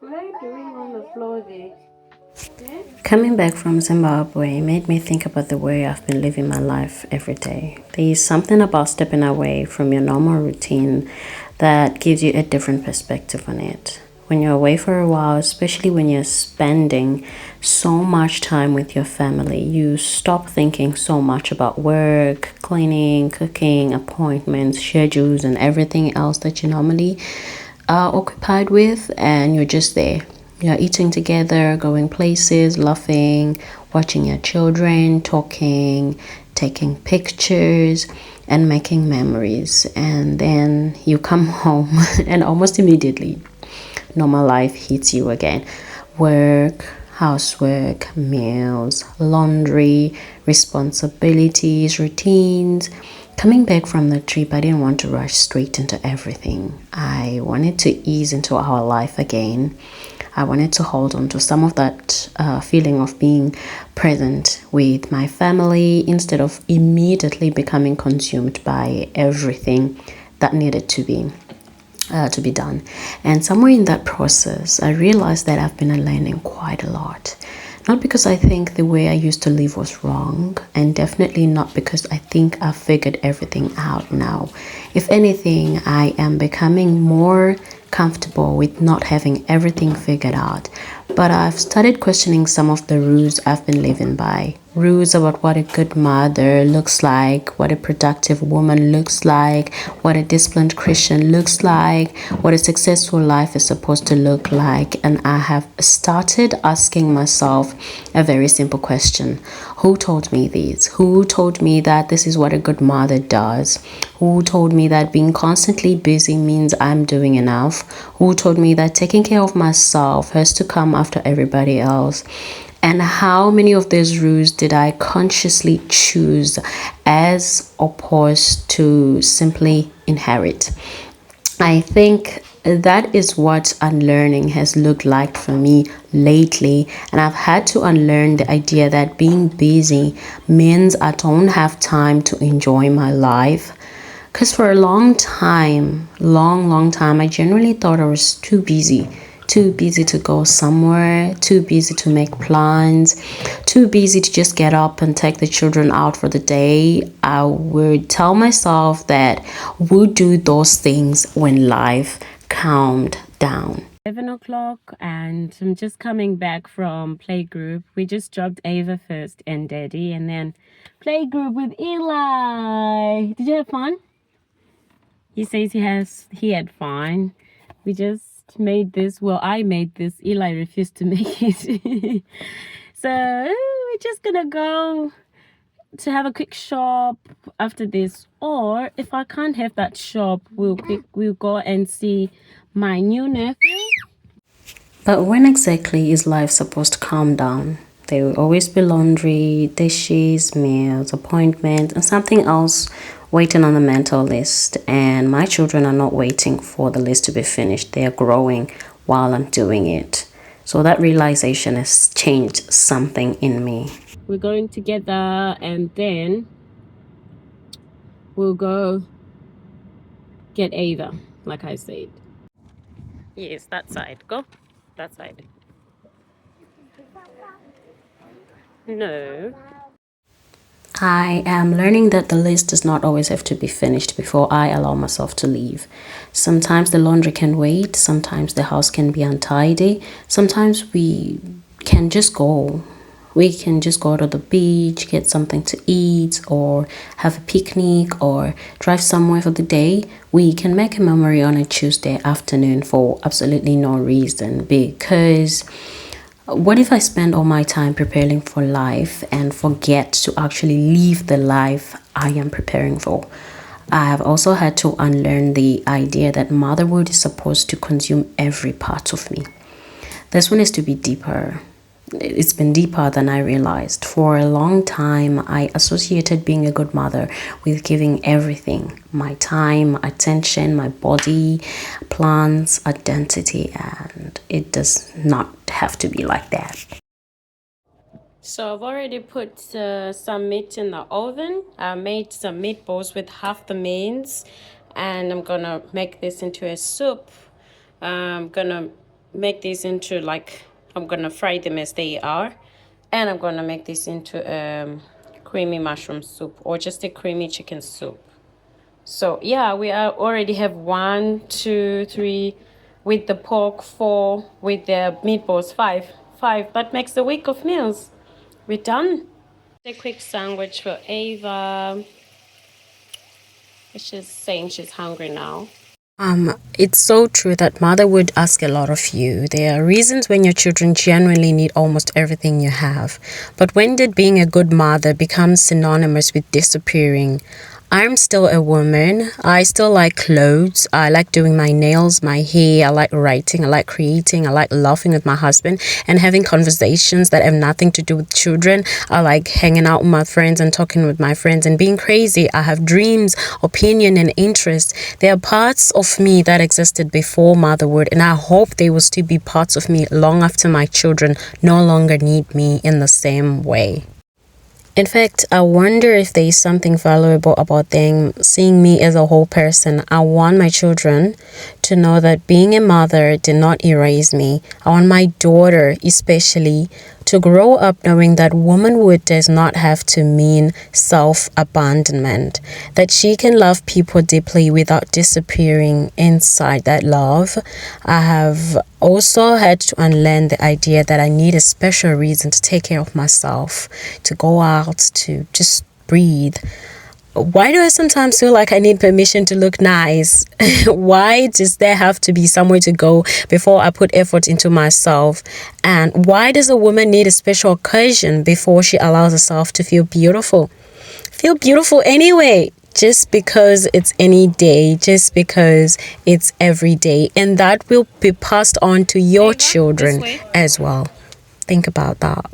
What are you doing on the floor there? Yeah? Coming back from Zimbabwe made me think about the way I've been living my life every day. There's something about stepping away from your normal routine that gives you a different perspective on it. When you're away for a while, especially when you're spending so much time with your family, you stop thinking so much about work, cleaning, cooking, appointments, schedules, and everything else that you normally are occupied with, and you're just there. You're eating together, going places, laughing, watching your children, talking, taking pictures, and making memories. And then you come home, and almost immediately, normal life hits you again. Work, housework, meals, laundry, responsibilities, routines. Coming back from the trip, I didn't want to rush straight into everything. I wanted to ease into our life again. I wanted to hold on to some of that feeling of being present with my family instead of immediately becoming consumed by everything that needed to be done. And somewhere in that process, I realized that I've been learning quite a lot. Not because I think the way I used to live was wrong, and definitely not because I think I've figured everything out now. If anything, I am becoming more comfortable with not having everything figured out. But I've started questioning some of the rules I've been living by. Rules about what a good mother looks like, what a productive woman looks like, what a disciplined Christian looks like, what a successful life is supposed to look like. And I have started asking myself a very simple question. Who told me this? Who told me that this is what a good mother does? Who told me that being constantly busy means I'm doing enough? Who told me that taking care of myself has to come after everybody else? And how many of these rules did I consciously choose as opposed to simply inherit? I think that is what unlearning has looked like for me lately. And I've had to unlearn the idea that being busy means I don't have time to enjoy my life. Because for a long time, long time, I generally thought I was too busy. Too busy to go somewhere, too busy to make plans, too busy to just get up and take the children out for the day. I would tell myself that we'll do those things when life calmed down. 11 o'clock, and I'm just coming back from playgroup. We just dropped Ava first and Daddy, and then playgroup with Eli. Did you have fun? He says he had fun. We just made this. Well, I made this. Eli refused to make it. So we're just gonna go to have a quick shop after this, or if I can't have that shop, we'll go and see my new nephew. But when exactly is life supposed to calm down? There will always be laundry, dishes, meals, appointments, and something else waiting on the mental list. And my children are not waiting for the list to be finished, they are growing while I'm doing it. So that realization has changed something in me. We're going together, and then we'll go get Ava, like I said. Yes, that side. Go. That side. No. I am learning that the list does not always have to be finished before I allow myself to leave. Sometimes the laundry can wait, sometimes the house can be untidy, sometimes we can just go. We can just go to the beach, get something to eat, or have a picnic, or drive somewhere for the day. We can make a memory on a Tuesday afternoon for absolutely no reason, because what if I spend all my time preparing for life and forget to actually live the life I am preparing for? I have also had to unlearn the idea that motherhood is supposed to consume every part of me. This one is to be deeper. It's been deeper than I realized. For a long time, I associated being a good mother with giving everything: my time, attention, my body, plans, identity, and it does not have to be like that. So I've already put some meat in the oven. I made some meatballs with half the means, and I'm gonna make this into a soup. I'm gonna make these into like, I'm gonna fry them as they are, and I'm gonna make this into creamy mushroom soup or just a creamy chicken soup. So yeah, we already have 1, 2, 3 with the pork, 4 with the meatballs, 5. That makes a week of meals. We're done. A quick sandwich for Ava. She's saying she's hungry now. It's so true that motherhood asks a lot of you. There are reasons when your children genuinely need almost everything you have. But when did being a good mother become synonymous with disappearing? I'm still a woman. I still like clothes. I like doing my nails, my hair. I like writing. I like creating. I like laughing with my husband and having conversations that have nothing to do with children. I like hanging out with my friends and talking with my friends and being crazy. I have dreams, opinion, and interests. There are parts of me that existed before motherhood, and I hope they will still be parts of me long after my children no longer need me in the same way. In fact, I wonder if there is something valuable about them seeing me as a whole person. I want my children to know that being a mother did not erase me. I want my daughter, especially, to grow up knowing that womanhood does not have to mean self-abandonment, that she can love people deeply without disappearing inside that love. I have also had to unlearn the idea that I need a special reason to take care of myself, to go out, to just breathe. Why do I sometimes feel like I need permission to look nice? Why does there have to be somewhere to go before I put effort into myself? And why does a woman need a special occasion before she allows herself to feel beautiful? Feel beautiful anyway, just because it's any day, just because it's every day. And that will be passed on to your children as well. Think about that.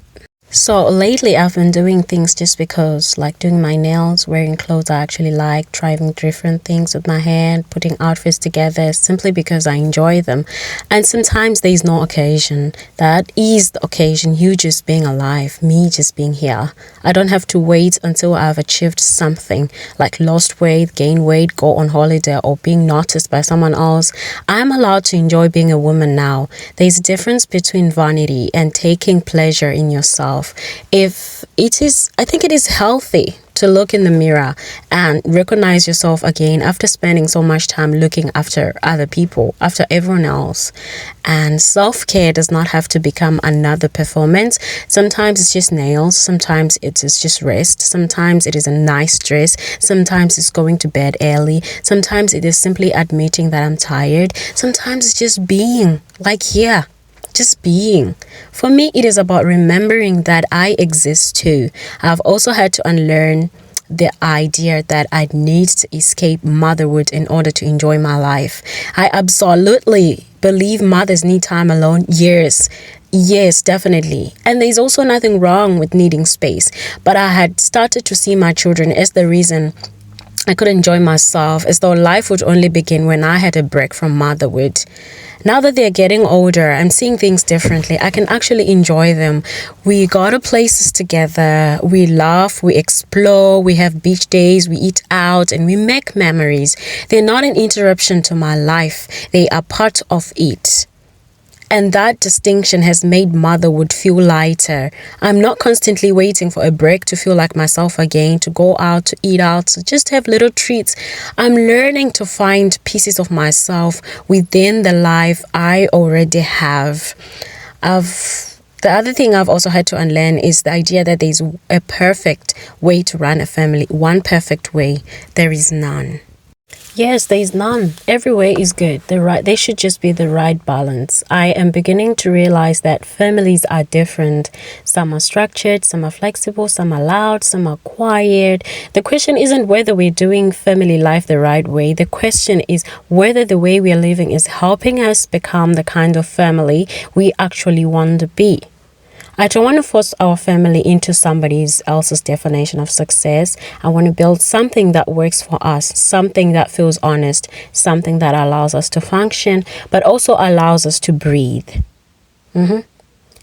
So lately I've been doing things just because, like doing my nails, wearing clothes I actually like, trying different things with my hair, putting outfits together simply because I enjoy them. And sometimes there's no occasion. That is the occasion, you just being alive, me just being here. I don't have to wait until I've achieved something, like lost weight, gain weight, go on holiday, or being noticed by someone else. I'm allowed to enjoy being a woman now. There's a difference between vanity and taking pleasure in yourself. If it is, I think it is healthy to look in the mirror and recognize yourself again after spending so much time looking after other people, after everyone else. And self-care does not have to become another performance. Sometimes it's just nails, sometimes it is just rest, sometimes it is a nice dress, sometimes it's going to bed early, sometimes it is simply admitting that I'm tired, sometimes it's just being like here. Just being. For me, it is about remembering that I exist too. I've also had to unlearn the idea that I need to escape motherhood in order to enjoy my life. I absolutely believe mothers need time alone. Yes, definitely. And there's also nothing wrong with needing space. But I had started to see my children as the reason I could enjoy myself, as though life would only begin when I had a break from motherhood. Now that they're getting older, I'm seeing things differently. I can actually enjoy them. We go to places together, we laugh, we explore, we have beach days, we eat out, and we make memories. They're not an interruption to my life. They are part of it. And that distinction has made motherhood feel lighter. I'm not constantly waiting for a break to feel like myself again, to go out, to eat out, to just have little treats. I'm learning to find pieces of myself within the life I already have. The other thing I've also had to unlearn is the idea that there's a perfect way to run a family. One perfect way. There is none. Yes, there is none. Every way is good. They should just be the right balance. I am beginning to realize that families are different. Some are structured, some are flexible, some are loud, some are quiet. The question isn't whether we're doing family life the right way. The question is whether the way we are living is helping us become the kind of family we actually want to be. I don't want to force our family into somebody else's definition of success. I want to build something that works for us, something that feels honest, something that allows us to function, but also allows us to breathe.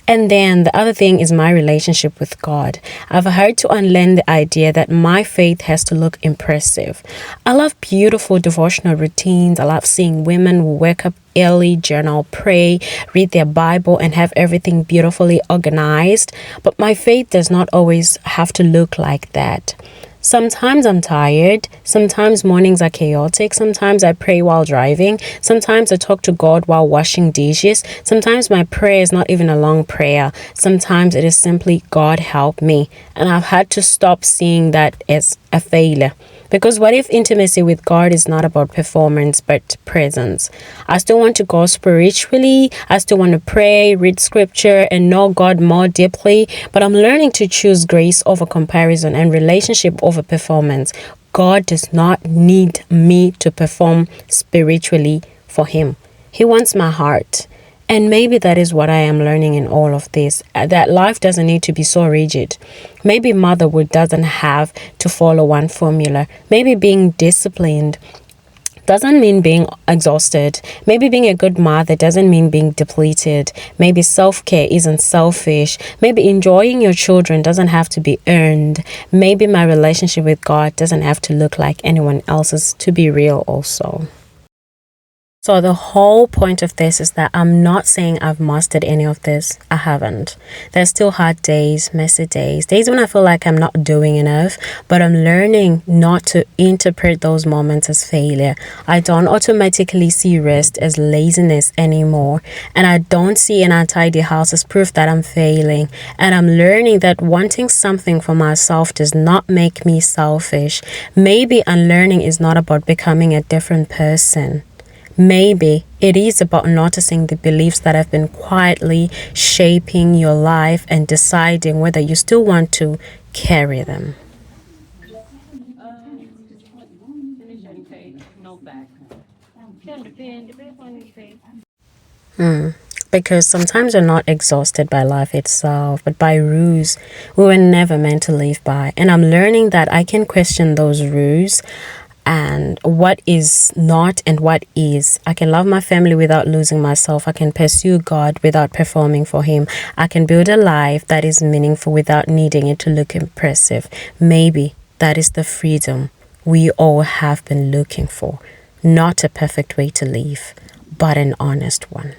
And then the other thing is my relationship with God. I've had to unlearn the idea that my faith has to look impressive. I love beautiful devotional routines. I love seeing women who wake up early, journal, pray, read their Bible, and have everything beautifully organized. But my faith does not always have to look like that. Sometimes I'm tired. Sometimes mornings are chaotic. Sometimes I pray while driving. Sometimes I talk to God while washing dishes. Sometimes my prayer is not even a long prayer. Sometimes it is simply, God help me. And I've had to stop seeing that as a failure. Because what if intimacy with God is not about performance but presence? I still want to go spiritually. I still want to pray, read scripture, and know God more deeply. But I'm learning to choose grace over comparison and relationship over performance. God does not need me to perform spiritually for Him. He wants my heart. And maybe that is what I am learning in all of this, that life doesn't need to be so rigid. Maybe motherhood doesn't have to follow one formula. Maybe being disciplined doesn't mean being exhausted. Maybe being a good mother doesn't mean being depleted. Maybe self-care isn't selfish. Maybe enjoying your children doesn't have to be earned. Maybe my relationship with God doesn't have to look like anyone else's to be real also. So the whole point of this is that I'm not saying I've mastered any of this. I haven't. There's still hard days, messy days, days when I feel like I'm not doing enough, but I'm learning not to interpret those moments as failure. I don't automatically see rest as laziness anymore, and I don't see an untidy house as proof that I'm failing. And I'm learning that wanting something for myself does not make me selfish. Maybe unlearning is not about becoming a different person. Maybe it is about noticing the beliefs that have been quietly shaping your life and deciding whether you still want to carry them. Because sometimes we're not exhausted by life itself, but by rules we were never meant to live by. And I'm learning that I can question those rules and what is not and what is. I can love my family without losing myself. I can pursue God without performing for Him. I can build a life that is meaningful without needing it to look impressive. Maybe that is the freedom we all have been looking for. Not a perfect way to live, but an honest one.